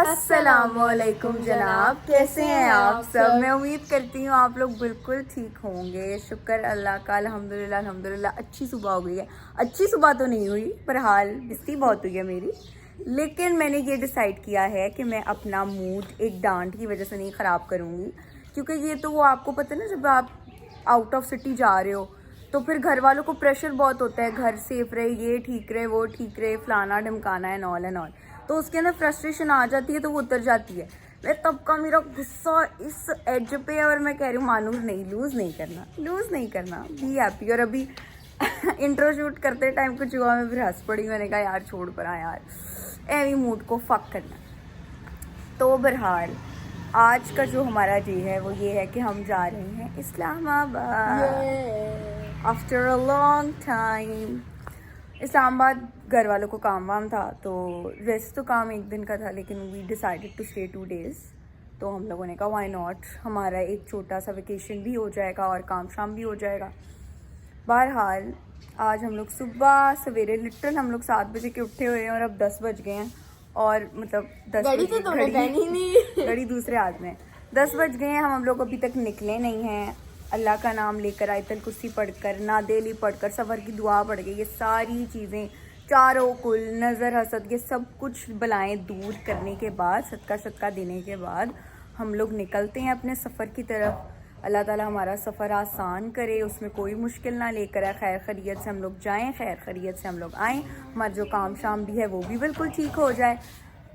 अस्सलामुअलैकुम जनाब, कैसे हैं आप सब। मैं उम्मीद करती हूँ आप लोग बिल्कुल ठीक होंगे। शुक्र अल्लाह का, अल्हम्दुलिल्लाह अल्हम्दुलिल्लाह। अच्छी सुबह हो गई है। अच्छी सुबह तो नहीं हुई, पर हाल बिस्ती बहुत हुई है मेरी। लेकिन मैंने ये डिसाइड किया है कि मैं अपना मूड एक डांट की वजह से नहीं ख़राब करूँगी, क्योंकि ये तो वो आपको पता है ना, जब आप आउट ऑफ सिटी जा रहे हो तो फिर घर वालों को प्रेशर बहुत होता है, घर सेफ रहे, ये ठीक रहे, वो ठीक रहे, फलाना ढमकाना है, नॉल एंड ऑल। तो उसके अंदर फ्रस्ट्रेशन आ जाती है, तो वो उतर जाती है। मैं तब का मेरा गुस्सा इस एज पे है, और मैं कह रही हूँ मानूस नहीं, लूज़ नहीं करना, बी हैप्पी। और अभी इंट्रो शूट करते टाइम कुछ हुआ, मैं फिर हंस पड़ी। मैंने कहा यार छोड़ पड़ा यार, एवी मूड को फक करना। तो बहरहाल आज का जो हमारा डे है वो ये है कि हम जा रहे हैं Islamabad after a long time. Islamabad घर वालों को काम वाम था, तो वैसे तो काम एक दिन का था, लेकिन we decided to stay 2 days। तो हम लोगों ने कहा व्हाई नॉट, हमारा एक छोटा सा वेकेशन भी हो जाएगा और काम शाम भी हो जाएगा। बहरहाल आज हम लोग सुबह सवेरे लिटरल हम लोग 7 बजे के उठे हुए हैं, और अब 10 बज गए हैं। और मतलब 10 घड़ी दूसरे हाथ में 10 बज गए हैं। हम लोग अभी तक निकले नहीं हैं। अल्लाह का नाम लेकर, आयतल कुर्सी पढ़कर, नादेली पढ़कर, सफ़र की दुआ पढ़ के, ये सारी चीज़ें, चारों कुल, नज़र हसद, ये सब कुछ बलाएं दूर करने के बाद, सदका देने के बाद हम लोग निकलते हैं अपने सफ़र की तरफ। अल्लाह ताला हमारा सफ़र आसान करे, उसमें कोई मुश्किल ना लेकर आए। खैर खैरियत से हम लोग जाएं, खैर खैरियत से हम लोग आएँ, हमारा जो काम शाम भी है वो भी बिल्कुल ठीक हो जाए।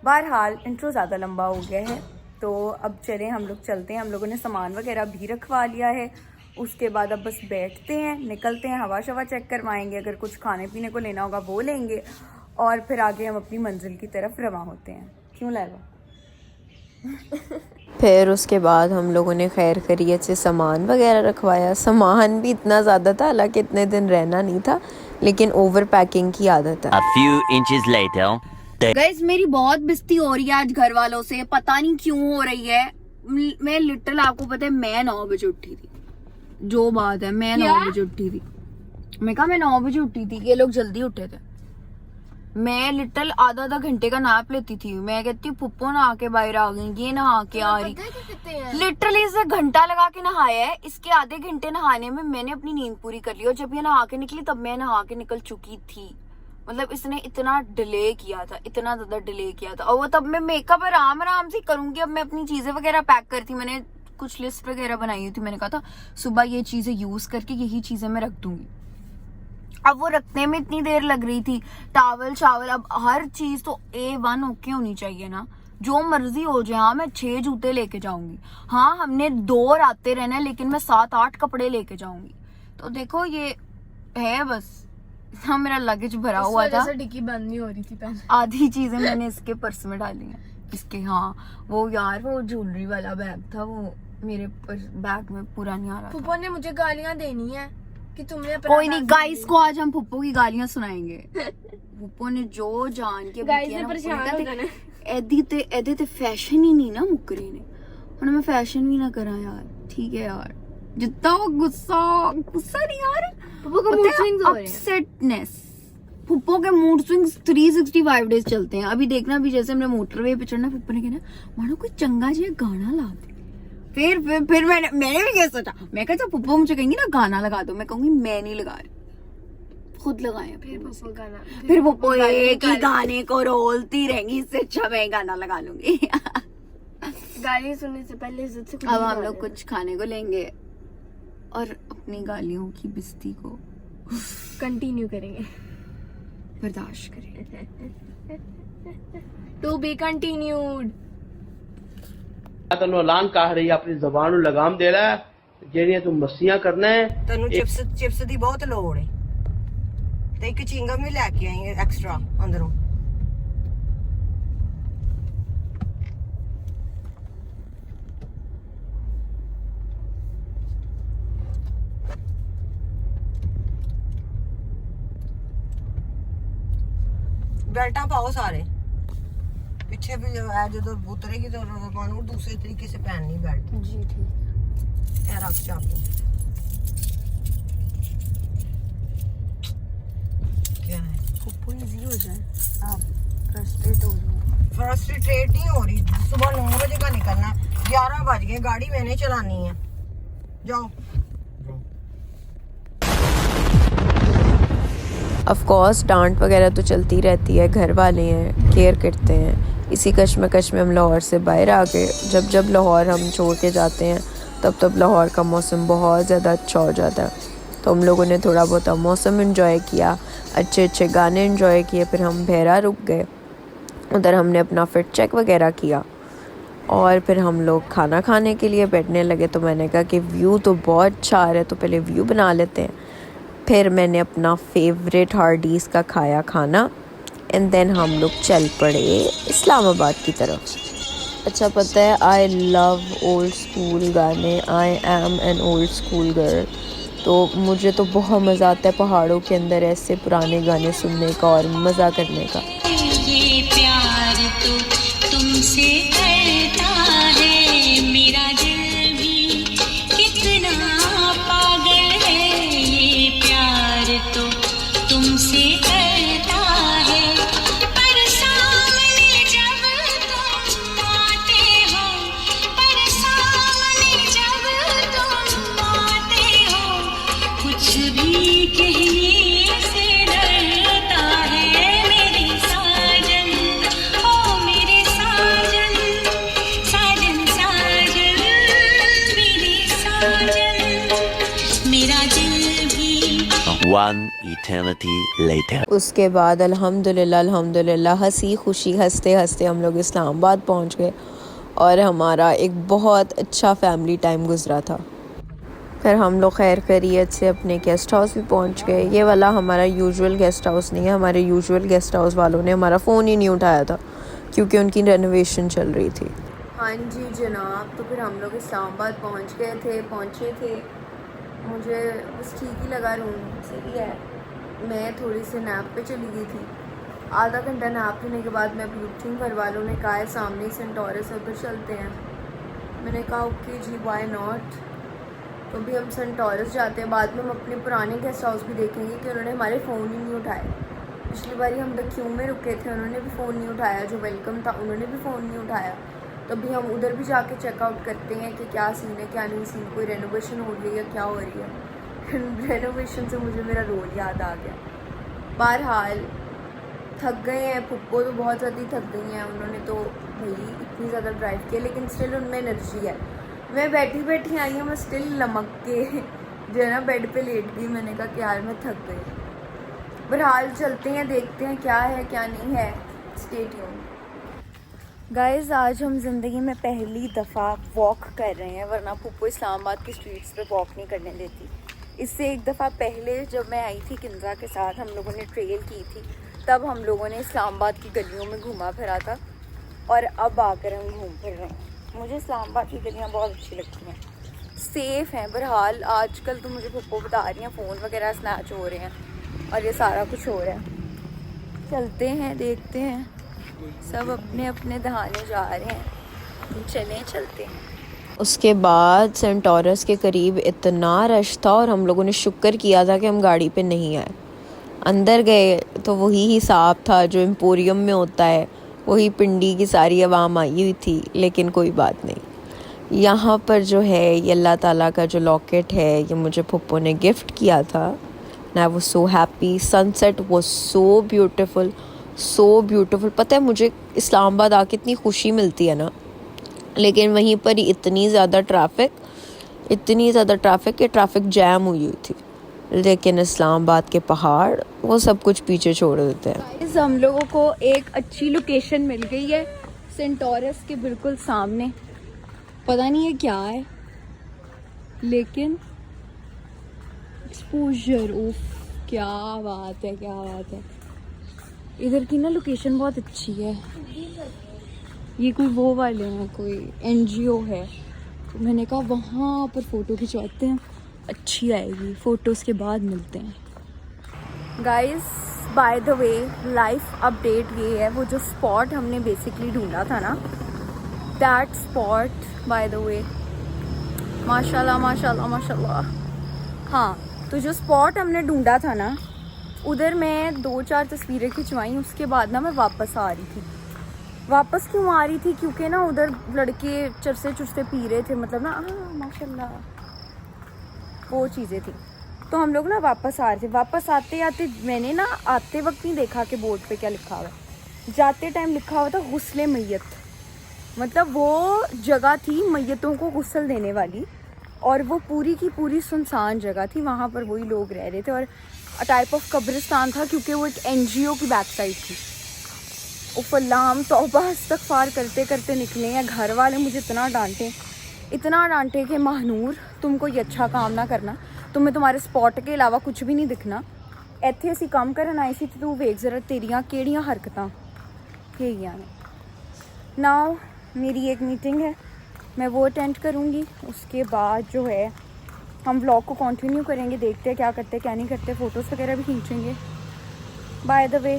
बहरहाल इंट्रो ज़्यादा लंबा हो गया है, तो अब चलें, हम लोग चलते हैं। हम लोगों ने सामान वगैरह भी रखवा लिया है। उसके बाद अब बस बैठते हैं, निकलते हैं, हवा शवा चेक करवाएंगे, अगर कुछ खाने पीने को लेना होगा वो लेंगे, और फिर आगे हम अपनी मंजिल की तरफ रवाना होते हैं। क्यों लाएगा। फिर उसके बाद हम लोगों ने खैर खैरियत से सामान वगैरह रखवाया। सामान भी इतना ज़्यादा था, हालांकि इतने दिन रहना नहीं था, लेकिन ओवर पैकिंग की आदत है। A few inches later. Guys मेरी बहुत बेइज्जती हो रही है आज घर वालों से, पता नहीं क्यों हो रही है। मैं लिटरल, आपको पता है, मैं 9 बजे उठी थी। जो बात है, मैं 9 बजे उठी थी। मैं कहा मैं 9 बजे उठी थी, ये लोग जल्दी उठे थे। मैं लिटरल आधा घंटे का नैप लेती थी। मैं कहती पुप्पो नहा के बाहर आ गई, ये नहा के आ रही। लिटरली इसे घंटा लगा के नहाया है। इसके आधे घंटे नहाने में मैंने अपनी नींद पूरी कर ली, और जब ये नहा के निकली तब मैं नहा के निकल चुकी थी। मतलब इसने इतना डिले किया था, इतना ज्यादा डिले किया था। और वो तब मैं मेकअप आराम से करूंगी। अब मैं अपनी चीजें वगैरह पैक करती, मैंने कुछ लिस्ट वगैरह बनाई हुई थी। मैंने कहा था सुबह ये चीजें यूज करके यही चीजें मैं रख दूंगी। अब वो रखने में इतनी देर लग रही थी। टावल शावल, अब हर चीज तो A1 ओके होनी चाहिए ना, जो मर्जी हो जाए। हाँ मैं 6 जूते लेके जाऊंगी, हाँ हमने 2 रातें रहना है, लेकिन मैं 7-8 कपड़े लेके जाऊंगी। तो देखो ये है बस। हाँ मेरा लगेज भरा हुआ था, डिक्की बंद नहीं हो रही थी पहले। आधी चीजें मैंने इसके पर्स में डाली हैं, इसके। हाँ वो यार, वो ज्वेलरी वाला बैग था, वो मेरे बैग में पूरा नहीं आ रहा। फूफो ने मुझे गालियां देनी है कि तुमने कोई नहीं गाइस को आज हम पुप्पो की गालियां सुनाएंगे। पुप्पो ने जो जान के एदी ते फैशन ही नहीं ना मुकरी ने, और मैं फैशन भी ना करा यार। ठीक है यार, जितना वो गुस्सा नहीं यार, पुप्पो का मूड स्विंग्स हो रहे हैं, अपसेटनेस। पुप्पो के मूड स्विंग्स 365 डेज चलते हैं। अभी देखना, अभी जैसे हमने मोटरवे पे चढ़ना, पुप्पो ने कहना मानो कोई चंगा जी गाना ला दे। फिर मैंने भी क्या सोचा, मैं कहा पुप्पो मुझे कहेंगी ना गाना लगा दो, मैं कहूंगी मैं नहीं लगा रही, खुद लगाए। फिर पुप्पो एक ही गाने को रोलती रहेंगी, इससे अच्छा मैं गाना लगा लूंगी। गाली सुनने से पहले इज्जत से अब हम लोग कुछ खाने को लेंगे और अपनी गालियों की बेइज्जती को कंटिन्यू करेंगे, बर्दाश्त करेंगे। To be continued. ਤੈਨੂੰ ਐਲਾਨ ਕਰ ਰਹੀ ਆਪਣੀ ਜ਼ਬਾਨ ਨੂੰ ਲਗਾਮ ਦੇ ਲੈ, ਜਿਹੜੀਆਂ ਤੂੰ ਮੱਸੀਆਂ ਕਰਨਾ ਹੈ। ਤੈਨੂੰ ਚਿਪਸ ਦੀ ਬਹੁਤ ਲੋੜ ਹੈ, ਤੇ ਇੱਕ ਚਿੰਗਮ ਵੀ ਲੈ ਕੇ ਆਈ ਐਕਸਟਰਾ ਅੰਦਰੋਂ। बेल्टा पाओ सारे, पीछे भी जो उतरेगी तो कानून दूसरे तरीके से पहननी बेल्ट। जी ठीक। रख चाबी। क्या है, पुप्पो इजी हो जाए। फ्रस्ट्रेट हो रही हूँ। फ्रस्ट्रेट नहीं हो रही, सुबह 9 बजे का निकलना है, 11 बज गए, गाड़ी मैंने चलानी है। जाओ। ऑफ कोर्स डांट वगैरह तो चलती रहती है, घर वाले हैं, केयर करते हैं। इसी कश्मकश में हम लाहौर से बाहर आ गए। जब लाहौर हम छोड़ के जाते हैं तब लाहौर का मौसम बहुत ज़्यादा अच्छा हो जाता है। तो हम लोगों ने थोड़ा बहुत मौसम एंजॉय किया, अच्छे गाने एंजॉय किए। फिर हम बहरा रुक गए, उधर हमने अपना फिट चेक वगैरह किया और फिर हम लोग खाना खाने के लिए बैठने लगे। तो मैंने कहा कि व्यू तो बहुत अच्छा आ रहा है, तो पहले व्यू बना लेते हैं। फिर मैंने अपना फेवरेट हार्डीज़ का खाया खाना एंड देन हम लोग चल पड़े इस्लामाबाद की तरफ। अच्छा पता है, आई लव ओल्ड स्कूल गाने, I am an old school girl. तो मुझे तो बहुत मज़ा आता है पहाड़ों के अंदर ऐसे पुराने गाने सुनने का और मज़ा करने का। ये प्यार तो तुमसे करता है, मेरा दिल भी कितना पागल है। ये प्यार तो तुमसे करता है, पर सामने जब तुम आते हो, पर सामने जब तुम आते हो, कुछ भी कहने से डरता है मेरी साजन, ओ मेरे साजन, साजन साजन, मेरी साजन, मेरा दिल भी। One eternity later. उसके बाद अल्हम्दुलिल्लाह हंसी खुशी हंसते हंसते हम लोग इस्लामाबाद पहुंच गए और हमारा एक बहुत अच्छा फैमिली टाइम गुजरा था। फिर हम लोग खैर खैरियत से अपने गेस्ट हाउस भी पहुंच गए। ये वाला हमारा यूजुअल गेस्ट हाउस नहीं है, हमारे यूजुअल गेस्ट हाउस वालों ने हमारा फ़ोन ही नहीं उठाया था क्योंकि उनकी रेनोवेशन चल रही थी। हाँ जी जनाब, तो फिर हम लोग इस्लामाबाद पहुँचे थे। मुझे बस ठीक ही लगा, रूम सही है। मैं थोड़ी सी नैप पे चली गई थी। आधा घंटा नैप लेने के बाद मैं अभी उठी हूँ। घर वालों ने कहा है सामने ही सेंटोरस है, उधर चलते हैं। मैंने कहा ओके जी, वाई नॉट। तो अभी हम सेंटोरस जाते हैं। बाद में हम अपने पुराने गेस्ट हाउस भी देखेंगे कि उन्होंने हमारे फ़ोन ही नहीं उठाए। पिछली बार हम द क्यू में रुके थे, उन्होंने भी फ़ोन नहीं उठाया। जो वेलकम था उन्होंने भी फ़ोन नहीं उठाया। तो अभी हम उधर भी जाके चेकआउट करते हैं कि क्या सीन है क्या नहीं सीन, कोई रेनोवेशन हो रही है या क्या हो रही है। रेनोवेशन से मुझे मेरा रोल याद आ गया। बहरहाल थक गए हैं, पुप्पो तो बहुत ज़्यादा थक गई हैं। उन्होंने तो भाई इतनी ज़्यादा ड्राइव किया, लेकिन स्टिल उनमें एनर्जी है। मैं बैठी आई हूँ, मैं स्टिल लमक के जो है ना बेड पे लेट गई। मैंने कहा कि यार मैं थक गई। बहरहाल चलते हैं, देखते हैं क्या है क्या नहीं है। Stay tuned guys. आज हम ज़िंदगी में पहली दफ़ा वॉक कर रहे हैं, वरना पुप्पो इस्लामाबाद की स्ट्रीट्स पे वॉक नहीं करने देती। इससे एक दफ़ा पहले जब मैं आई थी किंजा के साथ, हम लोगों ने ट्रेल की थी, तब हम लोगों ने इस्लामाबाद की गलियों में घूमा फिरा था और अब आकर हम घूम फिर रहे हैं। मुझे इस्लामाबाद की गलियाँ बहुत अच्छी लगती हैं, सेफ़ हैं। बहरहाल आजकल तो मुझे पुप्पो बता रही हैं फ़ोन वगैरह स्नैच हो रहे हैं और ये सारा कुछ हो रहा है। चलते हैं, देखते हैं। सब अपने अपने दहाने जा रहे हैं, चलते हैं। उसके बाद सेंटोरस के करीब इतना रश था और हम लोगों ने शुक्र किया था कि हम गाड़ी पे नहीं आए। अंदर गए तो वही हिसाब था जो एम्पोरियम में होता है, वही पिंडी की सारी आवाम आई हुई थी। लेकिन कोई बात नहीं, यहाँ पर जो है ये अल्लाह ताला का जो लॉकेट है, ये मुझे पुप्पो ने गिफ्ट किया था। I was so happy. Sunset was so beautiful, so beautiful. पता है मुझे इस्लामाबाद आके इतनी खुशी मिलती है ना, लेकिन वहीं पर ही इतनी ज़्यादा ट्रैफिक कि ट्रैफिक जैम हुई थी। लेकिन इस्लामाबाद के पहाड़ वो सब कुछ पीछे छोड़ देते हैं। हम लोगों को एक अच्छी लोकेशन मिल गई है सेंटोरस के बिल्कुल सामने। पता नहीं है क्या है, लेकिन एक्सपोजर, उफ क्या बात है। इधर की ना लोकेशन बहुत अच्छी है। ये कोई वो वाले हैं, कोई NGO है। तो मैंने कहा वहाँ पर फ़ोटो खिंचवाते हैं, अच्छी आएगी। फ़ोटोज़ के बाद मिलते हैं। Guys by the way life update ये है, वो जो स्पॉट हमने बेसिकली ढूंढा था ना, that spot by the way, माशाल्लाह। हाँ, तो जो स्पॉट हमने ढूंढा था ना, उधर मैं 2-4 तस्वीरें खिंचवाई, उसके बाद ना मैं वापस आ रही थी। वापस क्यों आ रही थी? क्योंकि ना उधर लड़के चरसे चुरसे पी रहे थे, मतलब ना माशाल्लाह वो चीज़ें थी। तो हम लोग ना वापस आ रहे थे। वापस आते आते मैंने ना आते वक्त नहीं देखा कि बोर्ड पे क्या लिखा हुआ है। जाते टाइम लिखा हुआ था गुस्ले मैयत, मतलब वो जगह थी मैयतों को गुस्ल देने वाली, और वो पूरी की पूरी सुनसान जगह थी। वहाँ पर वही लोग रह रहे थे और टाइप ऑफ कब्रिस्तान था, क्योंकि वो एक NGO की बैक साइड थी। उफ़ल्लाम तौबा इस्तग़फ़ार करते करते निकले हैं। घर वाले मुझे इतना डांटे कि महानूर तुम कोई अच्छा काम ना करना, तुम्हें तुम्हारे स्पॉट के अलावा कुछ भी नहीं दिखना। ਇੱਥੇ ਅਸੀਂ ਕੰਮ ਕਰਨ ਆਏ ਸੀ ਤੇ ਤੂੰ ਵੇਖ ਜ਼ਰਾ ਤੇਰੀਆਂ ਕਿਹੜੀਆਂ ਹਰਕਤਾਂ ਹੈਗੀਆਂ ਨੇ। नाउ मेरी एक मीटिंग है, मैं वो अटेंड करूँगी। उसके बाद जो है हम व्लॉग को कंटिन्यू करेंगे, देखते हैं क्या करते क्या नहीं करते, फ़ोटोज़ वगैरह भी खींचेंगे। By the way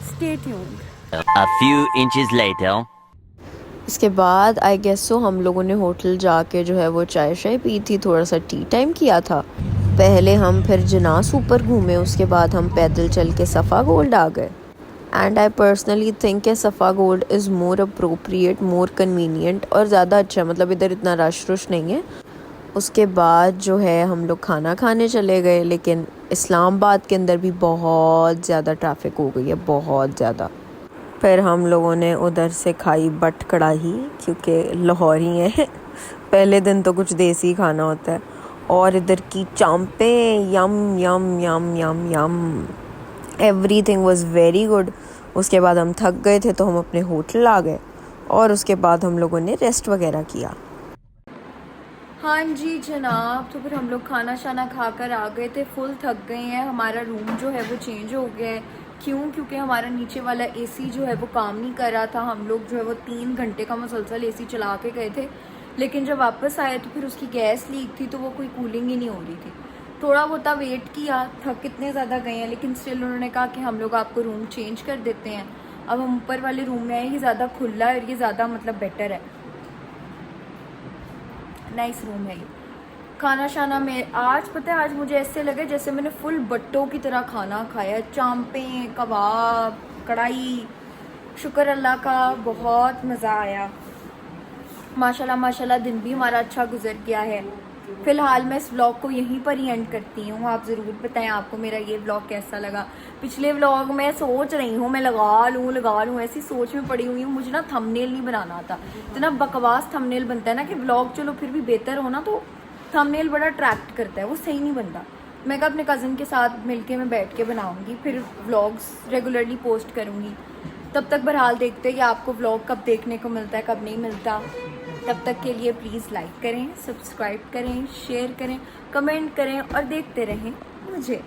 stay tuned. A few inches later. इसके बाद आई गेस सो हम लोगों ने होटल जाके जो है वो चाय शाय पी थी, थोड़ा सा टी टाइम किया था। पहले हम फिर जनास ऊपर घूमे, उसके बाद हम पैदल चल के सफ़ा गोल्ड आ गए। एंड आई पर्सनली थिंक कि सफ़ा gold is more appropriate, more convenient और ज़्यादा अच्छा, मतलब इधर इतना रश रुश नहीं है। उसके बाद जो है हम लोग खाना खाने चले गए, लेकिन इस्लामाबाद के अंदर भी बहुत ज़्यादा ट्रैफिक हो गई है, बहुत ज़्यादा। फिर हम लोगों ने उधर से खाई बट कढ़ाई, क्योंकि लाहौरी हैं। पहले दिन तो कुछ देसी खाना होता है। और इधर की चांपें यम यम यम यम यम, एवरीथिंग वाज वेरी गुड। उसके बाद हम थक गए थे तो हम अपने होटल आ गए और उसके बाद हम लोगों ने रेस्ट वगैरह किया। हाँ जी जनाब, तो फिर हम लोग खाना शाना खाकर आ गए थे, फुल थक गए हैं। हमारा रूम जो है वो चेंज हो गया है। क्यों? क्योंकि हमारा नीचे वाला AC जो है वो काम नहीं कर रहा था। हम लोग जो है वो 3 घंटे का मुसलसल AC चला के गए थे, लेकिन जब वापस आए तो फिर उसकी गैस लीक थी, तो वो कोई कूलिंग ही नहीं हो रही थी। थोड़ा बहुत वेट किया, थक इतने ज़्यादा गए हैं, लेकिन स्टिल उन्होंने कहा कि हम लोग आपको रूम चेंज कर देते हैं। अब हम ऊपर वाले रूम में आए, ये ज़्यादा खुला है और ये ज़्यादा मतलब बेटर है, नाइस रूम है ये। खाना शाना में आज पता है, आज मुझे ऐसे लगे जैसे मैंने फुल बट्टों की तरह खाना खाया। चांपें, कबाब, कढ़ाई, शुक्र अल्लाह का, बहुत मज़ा आया। माशाल्लाह माशाल्लाह दिन भी हमारा अच्छा गुजर गया है। फ़िलहाल मैं इस व्लॉग को यहीं पर ही एंड करती हूँ। आप ज़रूर बताएं आपको मेरा ये व्लॉग कैसा लगा। पिछले व्लॉग में सोच रही हूँ मैं लगा लूँ, ऐसी सोच में पड़ी हुई हूँ। मुझे ना थंबनेल नहीं बनाना आता, इतना बकवास थंबनेल बनता है ना कि व्लॉग चलो फिर भी बेहतर हो ना, तो थंबनेल बड़ा अट्रैक्ट करता है, वो सही नहीं बनता। मैं कहा अपने कज़न के साथ मिलके मैं बैठ के बनाऊँगी, फिर व्लॉग्स रेगुलरली पोस्ट करूँगी। तब तक बहरहाल देखते हैं कि आपको व्लॉग कब देखने को मिलता है, कब नहीं मिलता। तब तक के लिए प्लीज़ लाइक करें, सब्सक्राइब करें, शेयर करें, कमेंट करें और देखते रहें मुझे।